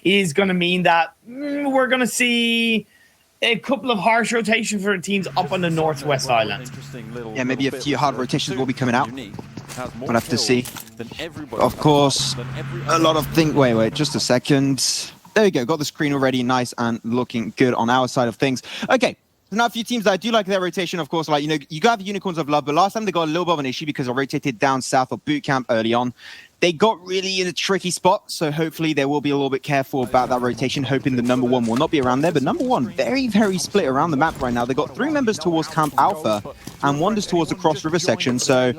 is going to mean that we're going to see a couple of harsh rotations for the teams up on the northwest island. Yeah, maybe a few hard rotations will be coming out. We'll have to see. Of course, a lot of things. Wait, just a second. There we go. Got the screen already, nice and looking good on our side of things. Okay. So now a few teams that I do like their rotation, of course, like, you know, you got Unicorns of Love, but last time they got a little bit of an issue because I rotated down south of boot camp early on. They got really in a tricky spot, so hopefully they will be a little bit careful about that rotation, hoping the number one will not be around there. But number one, very, very split around the map right now. They got 3 members towards Camp Alpha and 1 just towards the Cross River section. So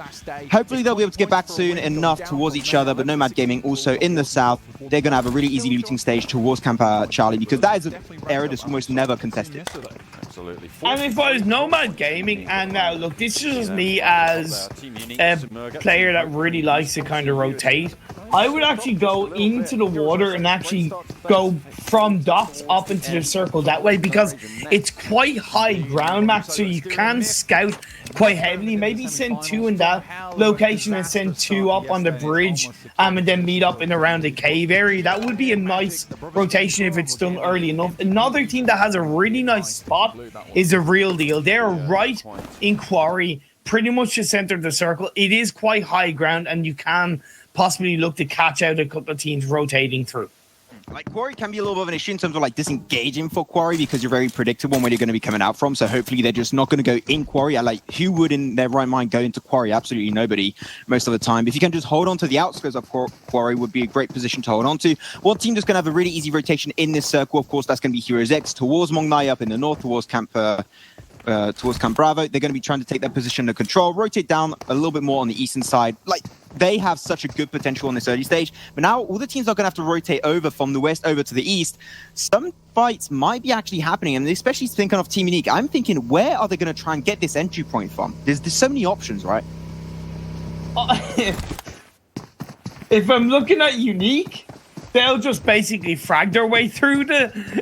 hopefully they'll be able to get back soon enough towards each other. But Nomad Gaming also in the south, they're going to have a really easy looting stage towards Camp Charlie, because that is an area that's almost never contested. And if I was Nomad Gaming, and now look, this is just me as a player that really likes to kind of rotate, I would actually go into the water and actually go from docks up into the circle that way, because it's quite high ground, Max, so you can scout quite heavily. Maybe send 2 in that location and send 2 up on the bridge, and then meet up in around the cave area. That would be a nice rotation if it's done early enough. Another team that has a really nice spot is a Real Deal. They're right in Quarry, pretty much the center of the circle. It is quite high ground, and you can possibly look to catch out a couple of teams rotating through. Like, Quarry can be a little bit of an issue in terms of like disengaging for Quarry, because you're very predictable where you're going to be coming out from. So hopefully they're just not going to go in Quarry. Like, who would in their right mind go into Quarry? Absolutely nobody most of the time. If you can just hold on to the outskirts of Quarry, would be a great position to hold on to. One team just going to have a really easy rotation in this circle. Of course, that's going to be Heroes X towards Mong Nai up in the north, towards Camp Bravo. They're going to be trying to take that position of control, rotate down a little bit more on the eastern side. Like, they have such a good potential on this early stage, but now all the teams are going to have to rotate over from the west over to the east. Some fights might be actually happening, and especially thinking of Team Unique, I'm thinking, where are they going to try and get this entry point from? There's so many options, right? If I'm looking at Unique, they'll just basically frag their way through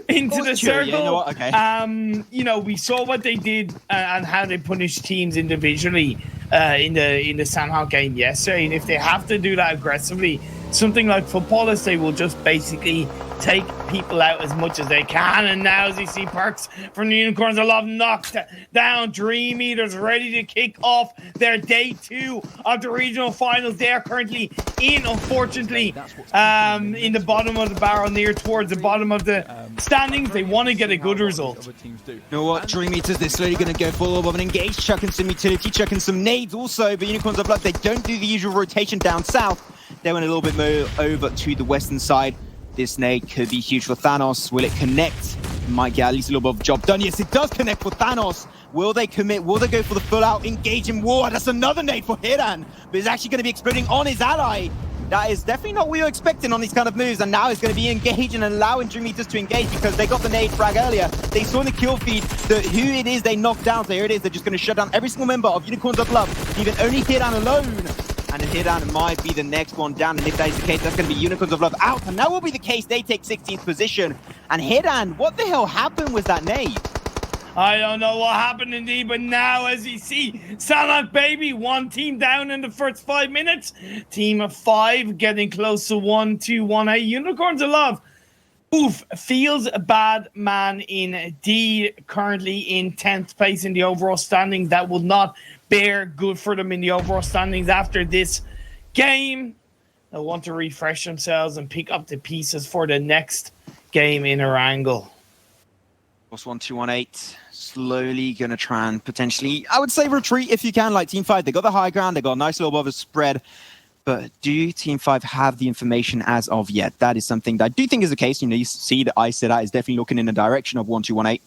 into the circle. Yeah, you know what? Okay. You know, we saw what they did and how they punished teams individually in the SANHOK game yesterday. And if they have to do that aggressively, something like Footballers, they will just basically take people out as much as they can. And now, as you see, Perks from the Unicorns of Love knocked down Dream Eaters, ready to kick off their day 2 of the regional finals. They are currently in, unfortunately, in the bottom of the barrel, near towards the bottom of the standings. They want to get a good result. You know what? Dream Eaters, they're slowly going to go for a little bit of an engage, chucking some utility, chucking some nades also. But Unicorns of Blood, they don't do the usual rotation down south. They went a little bit more over to the western side. This nade could be huge for Thanos. Will it connect? Might get at least a little bit of job done. Yes, it does connect for Thanos. Will they commit? Will they go for the full-out engaging war? That's another nade for Hiran, but it's actually going to be exploding on his ally. That is definitely not what we were expecting on these kind of moves, and now it's going to be engaging and allowing Dream Eaters to engage, because they got the nade frag earlier. They saw in the kill feed that who it is they knocked down. So here it is. They're just going to shut down every single member of Unicorns of Love, even only Hiran alone. And Hiran might be the next one down, and if that is the case, that's going to be Unicorns of Love out. And that will be the case. They take 16th position. And Hiran, what the hell happened with that nade? I don't know what happened indeed, but now, as you see, SANHOK baby, 1 team down in the first 5 minutes. Team of 5 getting close to 1-2-1. Unicorns of Love. Oof, feels a bad man indeed. Currently in 10th place in the overall standing. That will not bear good for them in the overall standings after this game. They'll want to refresh themselves and pick up the pieces for the next game in Erangel. Plus 1-2-1-8. Slowly going to try and potentially, I would say, retreat if you can. Like Team 5, they got the high ground. They got a nice little bit of a spread. But do Team 5 have the information as of yet? That is something that I do think is the case. You know, you see that ICEDA is definitely looking in the direction of 1-2-1-8.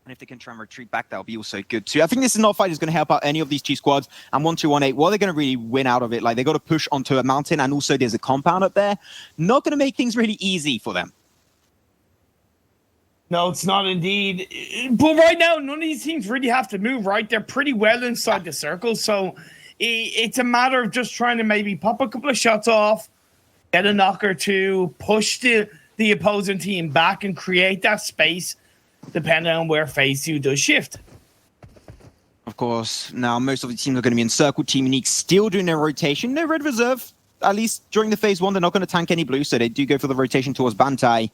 And if they can try and retreat back, that'll be also good too. I think this is not a fight that's going to help out any of these 2 squads. And 1-2-1-8, well, they're going to really win out of it. Like, they got to push onto a mountain, and also there's a compound up there. Not going to make things really easy for them. No, it's not indeed. But right now, none of these teams really have to move, right? They're pretty well inside the circle. So it's a matter of just trying to maybe pop a couple of shots off, get a knock or 2, push the opposing team back and create that space, depending on where phase 2 does shift. Of course, now most of the teams are going to be in circle. Team Unique still doing their rotation. No red reserve. at least during the phase one, they're not going to tank any blue, so they do go for the rotation towards Bantai.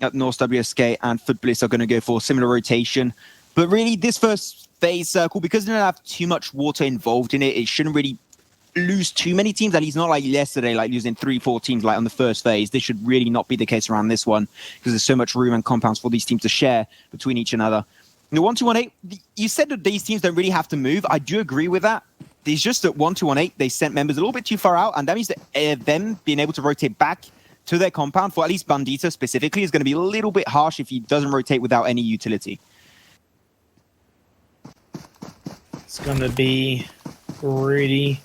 Up North, WSK and Footbliss are going to go for similar rotation. But really, this first phase circle, because they don't have too much water involved in it, it shouldn't really lose too many teams, at least not like yesterday, like losing 3-4 teams like on the first phase. This should really not be the case around this one, because there's so much room and compounds for these teams to share between each another. The 1-2-1-8, you said that these teams don't really have to move. I do agree with that. It's just that 1-2-1-8, they sent members a little bit too far out, and that means that them being able to rotate back to their compound, for at least Bandita specifically, is going to be a little bit harsh if he doesn't rotate without any utility. It's going to be really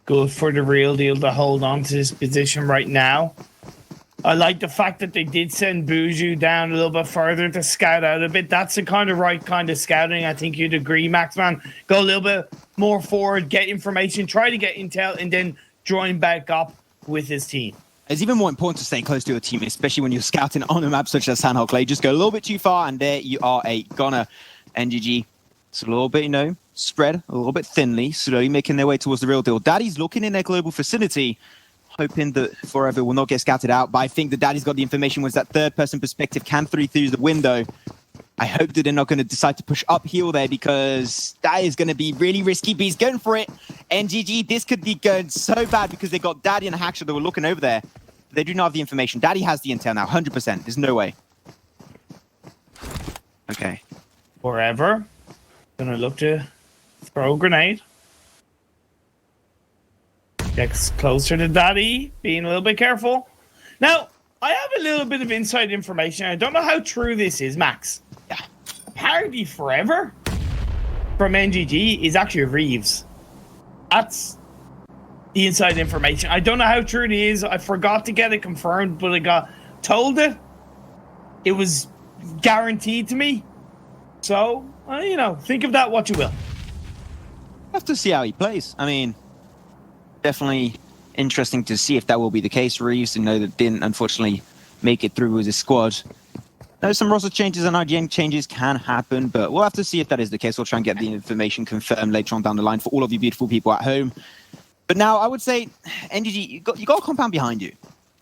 good for the real deal to hold on to this position right now. I like the fact that they did send Buju down a little bit further to scout out a bit. That's the kind of right kind of scouting. I think you'd agree, Max, man. Go a little bit more forward, get information, try to get intel, and then join back up with his team. It's even more important to stay close to your team, especially when you're scouting on a map such as SANHOK. Just go a little bit too far, and there you are, a goner. NGG, it's a little bit, spread a little bit thinly, slowly making their way towards the real deal. Daddy's looking in their global facility, hoping that Forever will not get scouted out, but I think that Daddy's got the information was that third-person perspective can through the window. I hope that they're not going to decide to push uphill there, because that is going to be really risky, but he's going for it. NGG, this could be going so bad because they got Daddy and Hackshaw that were looking over there. They do not have the information. Daddy has the intel now, 100%. There's no way. Okay. Forever. Gonna look to throw a grenade. Gets closer to Daddy, being a little bit careful. Now, I have a little bit of inside information. I don't know how true this is, Max. Yeah. Apparently Forever from NGG is actually Reeves. That's the inside information. I don't know how true it is. I forgot to get it confirmed, but I got told it. It was guaranteed to me. So, think of that what you will. Have to see how he plays. I mean, definitely interesting to see if that will be the case. Reeves, that didn't unfortunately make it through with his squad. Some roster changes and IGN changes can happen, but we'll have to see if that is the case. We'll try and get the information confirmed later on down the line for all of you beautiful people at home. But now I would say, NGG, you got a compound behind you.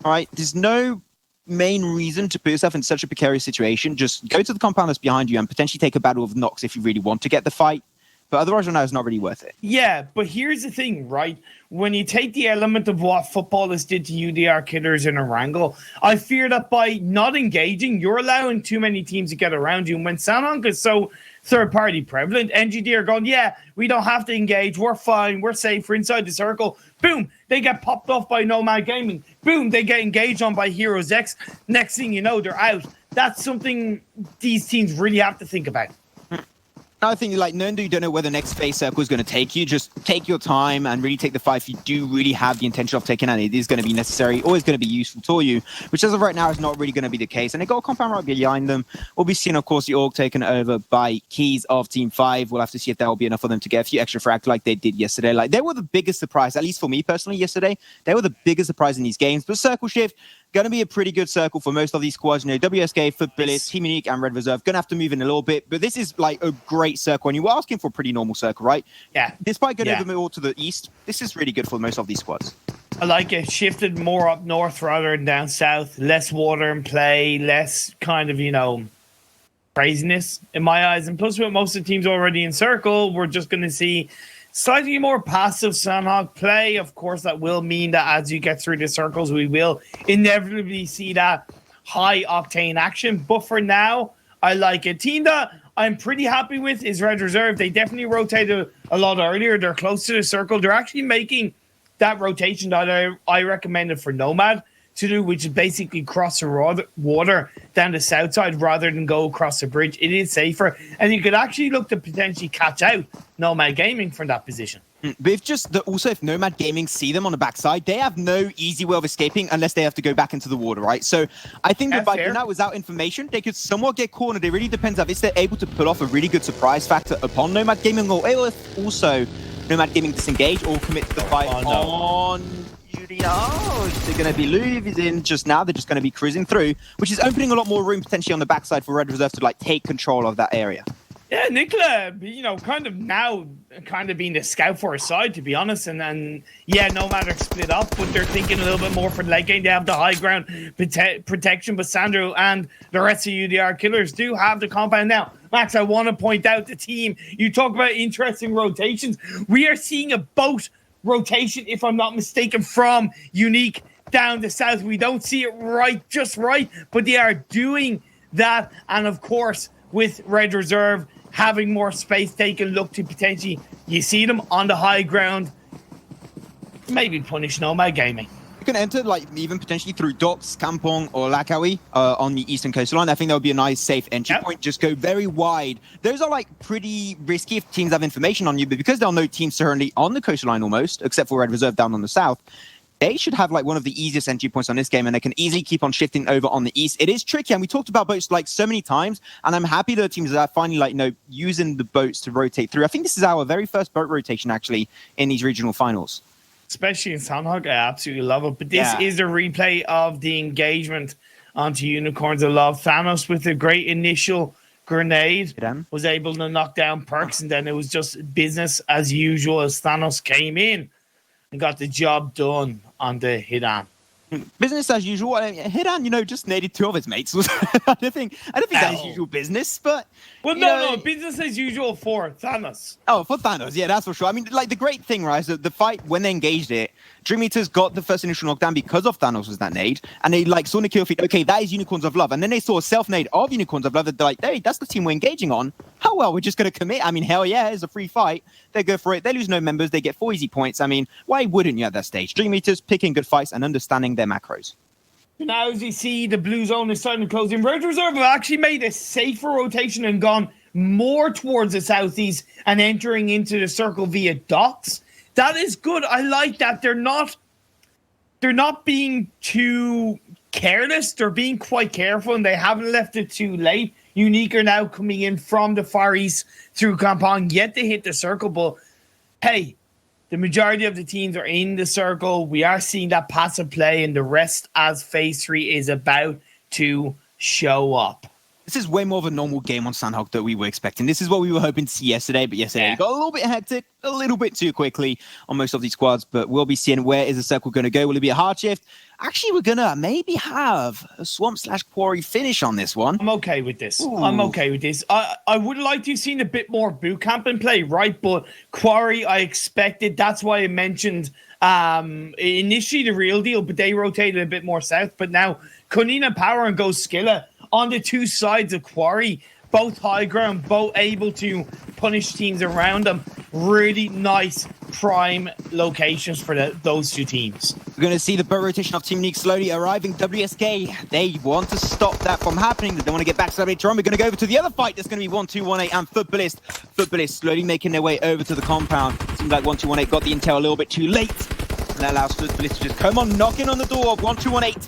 All right, there's no main reason to put yourself in such a precarious situation. Just go to the compound that's behind you and potentially take a battle with Nox if you really want to get the fight. But otherwise, right now, it's not really worth it. Yeah, but here's the thing, right? When you take the element of what footballers did to UDR killers in a wrangle, I fear that by not engaging, you're allowing too many teams to get around you. And when SANHOK is so third-party prevalent, NGD are going, yeah, we don't have to engage. We're fine. We're safe. We're inside the circle. Boom, they get popped off by Nomad Gaming. Boom, they get engaged on by Heroes X. Next thing you know, they're out. That's something these teams really have to think about. I think, knowing that you don't know where the next phase circle is going to take you, just take your time and really take the fight if you do really have the intention of taking it. It is going to be necessary, always going to be useful for you, which as of right now is not really going to be the case. And they got a compound right behind them. We'll be seeing, of course, the org taken over by Keys of Team 5. We'll have to see if that will be enough for them to get a few extra frags like they did yesterday. They were the biggest surprise, at least for me personally yesterday. They were the biggest surprise in these games. But Circle Shift, going to be a pretty good circle for most of these squads. WSK, Footbillis, Team Unique, and Red Reserve going to have to move in a little bit. But this is a great circle. And you were asking for a pretty normal circle, right? Yeah. Despite going over more to the east, this is really good for most of these squads. I like it. Shifted more up north rather than down south. Less water in play. Less kind of, craziness in my eyes. And plus, with most of the teams already in circle, we're just going to see slightly more passive SANHOK play. Of course, that will mean that as you get through the circles, we will inevitably see that high-octane action. But for now, I like it. Team that I'm pretty happy with is Red Reserve. They definitely rotated a lot earlier. They're close to the circle. They're actually making that rotation that I recommended for Nomad to do, which is basically cross the water down the south side rather than go across the bridge. It is safer, and you could actually look to potentially catch out Nomad Gaming from that position. But if Nomad Gaming see them on the backside, they have no easy way of escaping unless they have to go back into the water, right? So I think that by doing that without information, they could somewhat get cornered. It really depends on if they're able to pull off a really good surprise factor upon Nomad Gaming, or if also Nomad Gaming disengage or commit to the fight on UDR. They're going to be losing just now. They're just going to be cruising through, which is opening a lot more room potentially on the backside for Red Reserve to take control of that area. Yeah, Nicola, you know, kind of being the scout for his side, to be honest. And then, yeah, Nomad are split up, but they're thinking a little bit more for the late game. They have the high ground protection, but Sandro and the rest of UDR killers do have the compound now. Max, I want to point out the team. You talk about interesting rotations. We are seeing a boat rotation, if I'm not mistaken, from Unique down the south. We don't see it just right, but they are doing that. And of course, with Red Reserve having more space, they can look to potentially, you see them on the high ground, maybe punish Nomad Gaming. You can enter, like, even potentially through Docks, Kampong, or Lakawi on the eastern coastline. I think that would be a nice, safe entry point. Just go very wide. Those are, like, pretty risky if teams have information on you, but because they'll know teams currently on the coastline almost, except for Red Reserve down on the south, they should have like one of the easiest entry points on this game, and they can easily keep on shifting over on the east. It is tricky, and we talked about boats like so many times, and I'm happy that teams are finally, like, you know, using the boats to rotate through. I think this is our very first boat rotation actually in these regional finals. Especially in SANHOK, I absolutely love it. But this is a replay of the engagement onto Unicorns of Love. Thanos with a great initial grenade was able to knock down Perks, and then it was just business as usual as Thanos came in and got the job done on the Hidan. Business as usual. Hidan, you know, just naded two of his mates. I don't think that's usual business, but... Well, no, business as usual for Thanos. Oh, for Thanos, yeah, that's for sure. I mean, like, the great thing, right, is that the fight, when they engaged it, Dream Eaters got the first initial knockdown because of Thanos was that nade, and they, like, saw in the kill feed, okay, that is Unicorns of Love, and then they saw a self-nade of Unicorns of Love, that they're like, hey, that's the team we're engaging on. How well, we're just going to commit. I mean, hell yeah, it's a free fight. They go for it. They lose no members. They get 4 easy points. I mean, why wouldn't you at that stage? Dream Eaters picking good fights and understanding their macros. Now, as you see, the blue zone is starting to close in. Red Reserve have actually made a safer rotation and gone more towards the southeast and entering into the circle via Docks. That is good. I like that. They're not being too careless. They're being quite careful, and they haven't left it too late. Unique are now coming in from the far east through Kampong, yet to hit the circle. But hey, the majority of the teams are in the circle. We are seeing that passive play, and the rest as phase 3 is about to show up. This is way more of a normal game on SANHOK that we were expecting. This is what we were hoping to see yesterday, but yesterday it got a little bit hectic, a little bit too quickly on most of these squads, but we'll be seeing where is the circle going to go. Will it be a hard shift? Actually, we're going to maybe have a Swamp/Quarry finish on this one. I'm okay with this. Ooh. I'm okay with this. I would like to have seen a bit more boot camp and play, right? But Quarry, I expected. That's why I mentioned initially the real deal, but they rotated a bit more south. But now Kunina Power and Ghost Skilla on the two sides of Quarry, both high ground, both able to punish teams around them. Really nice prime locations for those two teams. We're going to see the boat rotation of Team Unique slowly arriving. WSK, they want to stop that from happening. They don't want to get back to later on. We're going to go over to the other fight. There's going to be 1218 and Footballist. Footballist slowly making their way over to the compound. Seems like 1218 got the intel a little bit too late. And that allows Footballist to just come on, knocking on the door of 1218.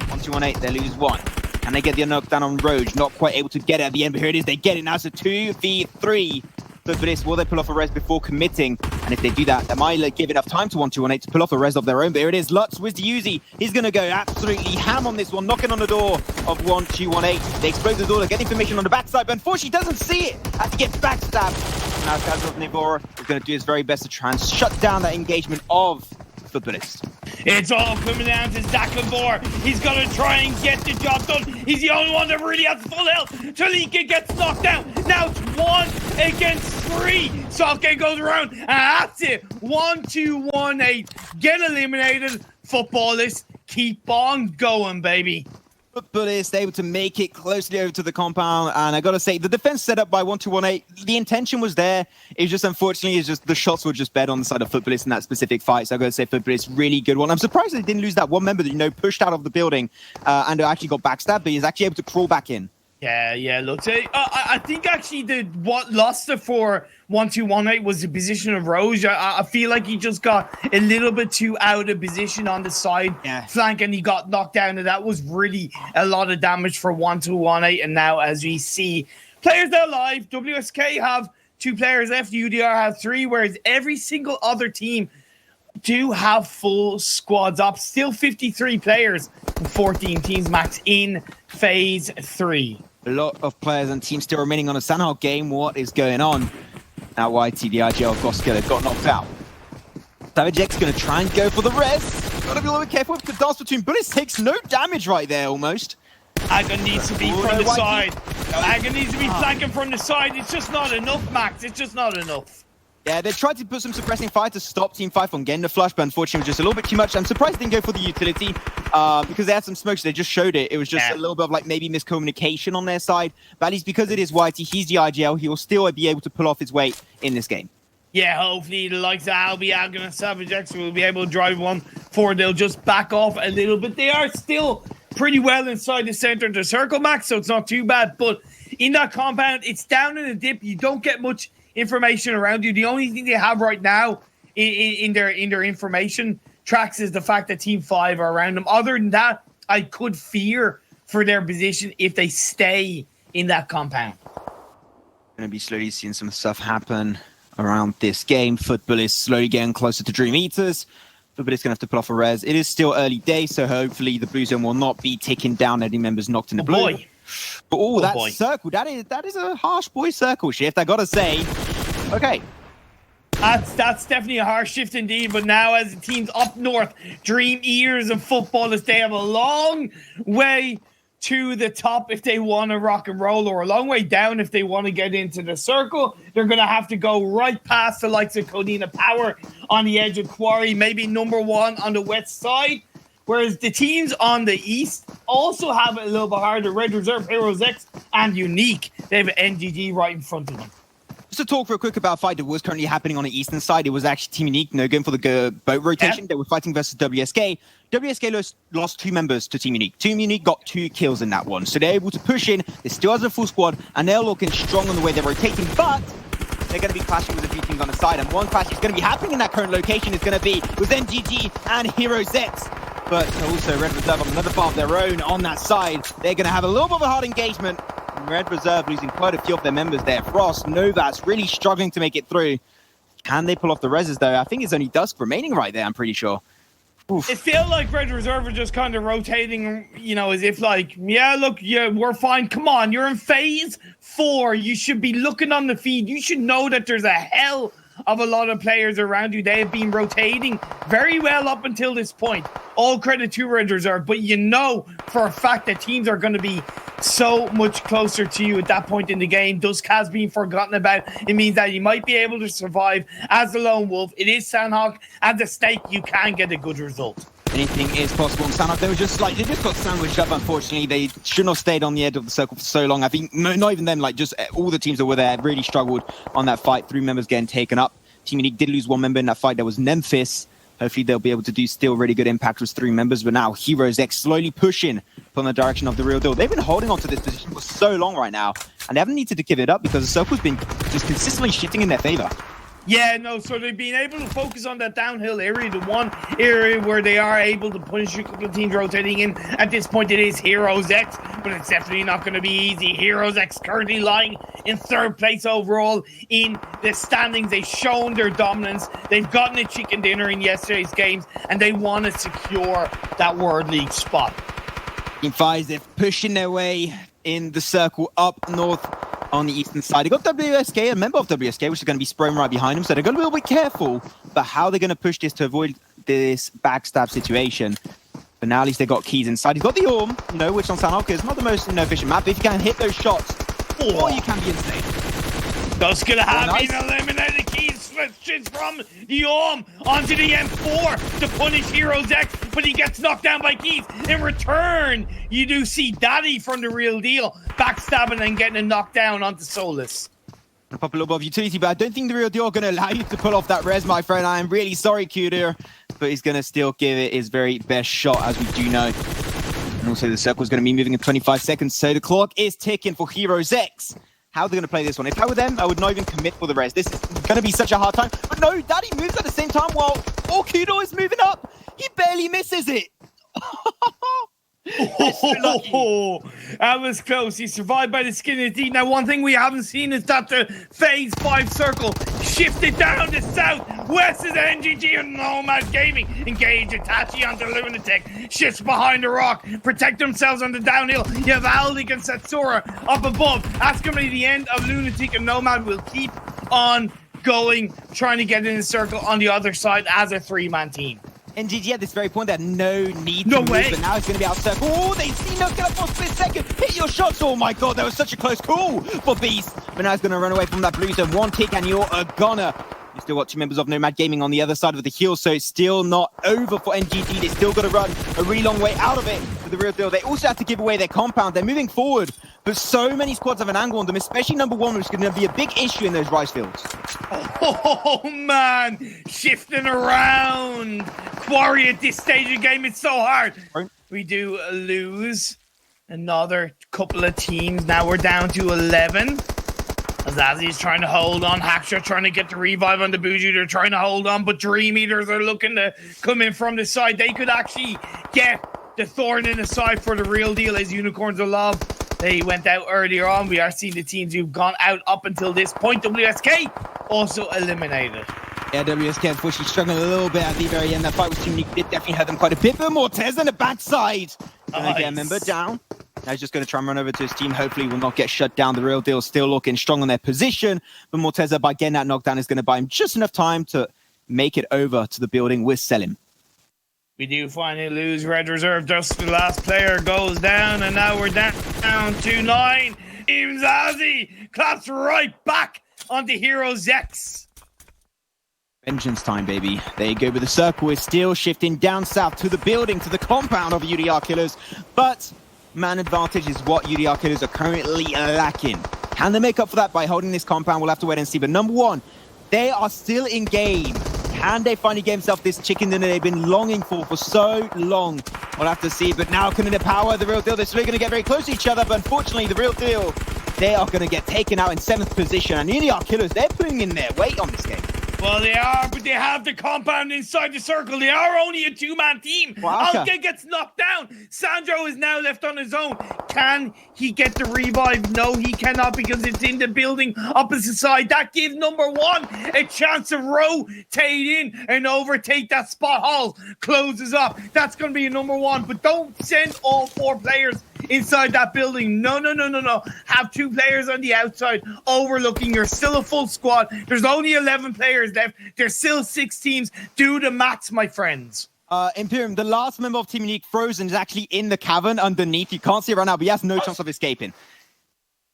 1218, they lose one. And they get the knockdown on Roge. Not quite able to get it at the end, but here it is. They get it now. It's a 2v3. Footballist, will they pull off a res before committing? And if they do that, they might give enough time to 1218 to pull off a res of their own. But here it is. Lutz with the Uzi. He's going to go absolutely ham on this one, knocking on the door of 1218. They explode the door to get information on the backside, but unfortunately doesn't see it as he gets backstabbed. Now Kazov Nivora is going to do his very best to try and shut down that engagement of Footballist. It's all coming down to Zakabor. He's going to try and get the job done. He's the only one that really has full health. Talika gets knocked down. Now it's 1 against 3. Salke goes around, and that's it. 1218. Get eliminated. Footballist, keep on going, baby. Footballist able to make it closely over to the compound, and I gotta say the defense set up by 1218, the intention was there. It's just unfortunately the shots were just bad on the side of Footballist in that specific fight. So I gotta say Footballist, really good one. I'm surprised they didn't lose that one member that, you know, pushed out of the building and actually got backstabbed, but he's actually able to crawl back in. Yeah, look, I think actually what lost it for 1218 was the position of Roge. I feel like he just got a little bit too out of position on the side flank, and he got knocked down, and that was really a lot of damage for 1218. And now, as we see, players that are alive, WSK have 2 players left, UDR have 3, whereas every single other team do have full squads up. Still 53 players, 14 teams max in phase 3. A lot of players and teams still remaining on a SANHOK game. What is going on? Now YT, the IGL Goskiller got knocked out. Savage X going to try and go for the res. Got to be a little bit careful with the dance between bullets. Takes no damage right there almost. Agon needs to be from the side. Agon needs to be flanking from the side. It's just not enough, Max. It's just not enough. Yeah, they tried to put some suppressing fire to stop Team 5 from getting the flush, but unfortunately it was just a little bit too much. I'm surprised they didn't go for the utility because they had some smokes. They just showed it. It was just a little bit of like maybe miscommunication on their side. But at least because it is YT, he's the IGL, he will still be able to pull off his weight in this game. Yeah, hopefully the likes of Albi, Agon and Savage X will be able to drive one forward. They'll just back off a little bit. They are still pretty well inside the center of the circle, Max, so it's not too bad. But in that compound, it's down in a dip. You don't get much information around you. The only thing they have right now in their information tracks is the fact that Team 5 are around them. Other than that, I could fear for their position if they stay in that compound. Going to be slowly seeing some stuff happen around this game. Football is slowly getting closer to Dream Eaters. Football is going to have to pull off a res. It is still early days, so hopefully the blue zone will not be taking down any members knocked in the blue. Boy. But that circle, that is a harsh boy circle shift, I gotta say. Okay. That's definitely a harsh shift indeed, but now as the teams up north, Dream Eaters and Footballers, they have a long way to the top if they want to rock and roll, or a long way down if they want to get into the circle. They're going to have to go right past the likes of Codina Power on the edge of Quarry, maybe number 1 on the west side. Whereas the teams on the east also have it a little bit harder. Red Reserve, Heroes X, and Unique. They have NGG right in front of them. Just to talk real quick about a fight that was currently happening on the eastern side, it was actually Team Unique, going for the boat rotation. They were fighting versus WSK. WSK lost 2 members to Team Unique. Team Unique got 2 kills in that one. So they're able to push in. They still has a full squad, and they're looking strong on the way they're rotating. But they're going to be clashing with a few teams on the side. And one clash is going to be happening in that current location is going to be with NGG and Heroes X. But also Red Reserve on another part of their own on that side. They're going to have a little bit of a hard engagement. Red Reserve losing quite a few of their members there. Frost, Novats really struggling to make it through. Can they pull off the reses though? I think it's only Dusk remaining right there, I'm pretty sure. Oof. It feels like Red Reserve are just kind of rotating, as if like, we're fine. Come on, you're in phase 4. You should be looking on the feed. You should know that there's a hell of a lot of players around you. They have been rotating very well up until this point. All credit to Red Reserve, but you know for a fact that teams are going to be so much closer to you at that point in the game. Dusk has been forgotten about. It means that you might be able to survive as the lone wolf. It is SANHOK. At the stake, you can get a good result. Anything is possible in SANHOK. They just got sandwiched up, unfortunately. They shouldn't have stayed on the edge of the circle for so long. I think not even them, just all the teams that were there really struggled on that fight. 3 members getting taken up. Team Unique did lose 1 member in that fight. That was Memphis. Hopefully they'll be able to do still really good impact with 3 members. But now Heroes X slowly pushing from the direction of the real deal. They've been holding on to this position for so long right now. And they haven't needed to give it up because the circle's been just consistently shifting in their favor. Yeah, no, so they've been able to focus on that downhill area, the one area where they are able to punish a couple of teams rotating in. At this point, it is Heroes X, but it's definitely not going to be easy. Heroes X currently lying in 3rd place overall in the standings. They've shown their dominance. They've gotten a chicken dinner in yesterday's games, and they want to secure that World League spot. Team 5, they're pushing their way in the circle up north on the eastern side. They got WSK, a member of WSK, which is going to be spraying right behind them, so they're going to be a little bit careful about how they're going to push this to avoid this backstab situation. But now at least they got keys inside. He's got the Orm, which on SANHOK is not the most efficient map, but if you can hit those shots, or you can be insane. That's going to have been eliminated. Keys switches from the Orm onto the M4 to punish Heroes X, but he gets knocked down by Keys. In return, you do see Daddy from the real deal backstabbing and getting a knockdown onto Solus. Pop a little bit of utility, but I don't think the real deal are going to allow you to pull off that res, my friend. I am really sorry, Kudir, but he's going to still give it his very best shot, as we do know. And also the circle is going to be moving in 25 seconds, so the clock is ticking for Heroes X. How are they going to play this one? If I were them, I would not even commit for the res. This is going to be such a hard time. But no, Daddy moves at the same time while Kudo is moving up. He barely misses it. Oh, that was close. He survived by the skin of his teeth. Now, one thing we haven't seen is that the phase 5 circle shifted down to south. West is NGG and Nomad Gaming. Engage Itachi onto Lunatic. Shifts behind the rock. Protect themselves on the downhill. You have Aldic and Satsura up above. That's going to be the end of Lunatic, and Nomad will keep on going, trying to get in the circle on the other side as a 3-man team. NGG at this very point, they had no need No to move, way. but now it's going to be out circle. Oh, they see no get up for a split second. Hit your shots. Oh my god, that was such a close call for Beast. But now he's going to run away from that blue zone. One kick and you're a goner. You still got 2 members of Nomad Gaming on the other side of the hill, so it's still not over for NGG. They still got to run a really long way out of it for the real deal. They also have to give away their compound. They're moving forward, but so many squads have an angle on them, especially number 1, which is going to be a big issue in those rice fields. Oh man, shifting around. Quarry at this stage of the game, it's so hard. We do lose another couple of teams. Now we're down to 11. Azazi's trying to hold on. Hackshaw trying to get the revive on the Bougie. They're trying to hold on, but Dream Eaters are looking to come in from the side. They could actually get the thorn in the side for the real deal as Unicorns of Love. They went out earlier on. We are seeing the teams who've gone out up until this point. WSK also eliminated. Yeah, WSK unfortunately struggling a little bit at the very end. That fight was too unique. It definitely hurt them quite a bit. But Mortez on the backside. Gonna get a member down. Now he's just going to try and run over to his team. Hopefully will not get shut down. The real deal still looking strong on their position. But Morteza, by getting that knockdown, is going to buy him just enough time to make it over to the building with Selim. We do finally lose Red Reserve. Just the last player goes down. And now we're down to 9. Imzazi claps right back onto Hero Zex. Vengeance time, baby. There you go. But the circle is still shifting down south to the building, to the compound of UDR Killers. But man advantage is what UDR Killers are currently lacking. Can they make up for that by holding this compound? We'll have to wait and see. But number 1, they are still in game. Can they finally get themselves this chicken dinner they've been longing for so long? We'll have to see. But now, can they power the real deal? They're still going to get very close to each other. But unfortunately, the real deal, they are going to get taken out in 7th position. And UDR Killers, they're putting in their weight on this game. Well, they are, but they have the compound inside the circle. They are only a 2-man team. Wow. Alke gets knocked down. Sandro is now left on his own. Can he get the revive? No, he cannot, because it's in the building opposite side. That gives number 1 a chance to rotate in and overtake that spot. Hall closes up. That's going to be a number 1, but don't send all 4 players inside that building. No. Have 2 players on the outside overlooking. You're still a full squad. There's only 11 players left. There's still 6 teams. Do the maths, my friends. Imperium, the last member of Team Unique, Frozen, is actually in the cavern underneath. You can't see it right now, but he has no chance of escaping.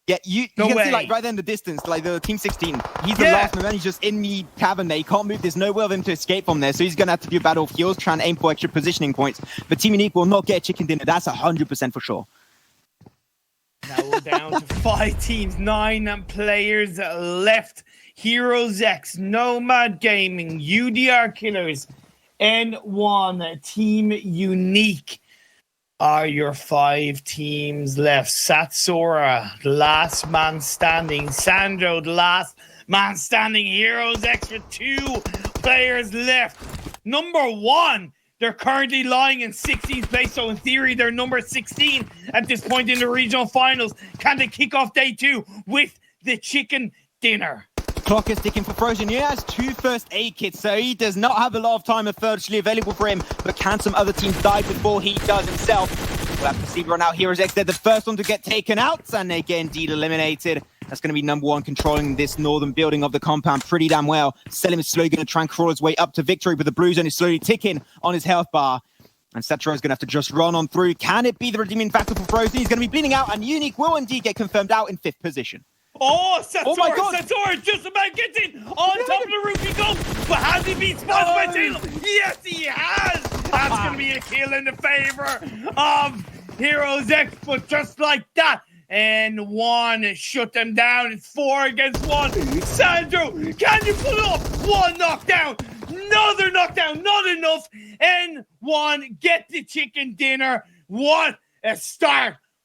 Yeah, you can see, like, right there in the distance, like the Team 16. He's the last member, he's just in the cavern there. He can't move. There's no way of him to escape from there, so he's going to have to do battle of heals, try and aim for extra positioning points. But Team Unique will not get chicken dinner. That's 100% for sure. Now we're down to 5 teams, 9 players left. Heroes X, Nomad Gaming, UDR Killers, N1 Team Unique are your 5 teams left. Satsura, the last man standing. Sandro, the last man standing. Heroes X with 2 players left. Number 1, they're currently lying in 16th place, so in theory, they're number 16 at this point in the regional finals. Can they kick off day 2 with the chicken dinner? Clock is ticking for Frozen. He has 2 first aid kits, so he does not have a lot of time virtually available for him. But can some other teams die before he does himself? We'll have to see right now. Heroes X, they're the first one to get taken out, and they get indeed eliminated. That's going to be number 1, controlling this northern building of the compound pretty damn well. Selim is slowly going to try and crawl his way up to victory, but the blue zone is slowly ticking on his health bar. And Saturo is going to have to just run on through. Can it be the redeeming factor for Frozen? He's going to be bleeding out, and Unique will indeed get confirmed out in 5th position. Oh, Satsura, my God. Satsura just about gets in. On top of the roof he goes. But has he been spotted by Taylor? Yes, he has. That's going to be a kill in the favor of Heroes X. But just like that, and 1 shut them down. It's 4 against 1. Sandro, can you pull it off? 1 knockdown. Another knockdown. Not enough. And 1 get the chicken dinner. What a start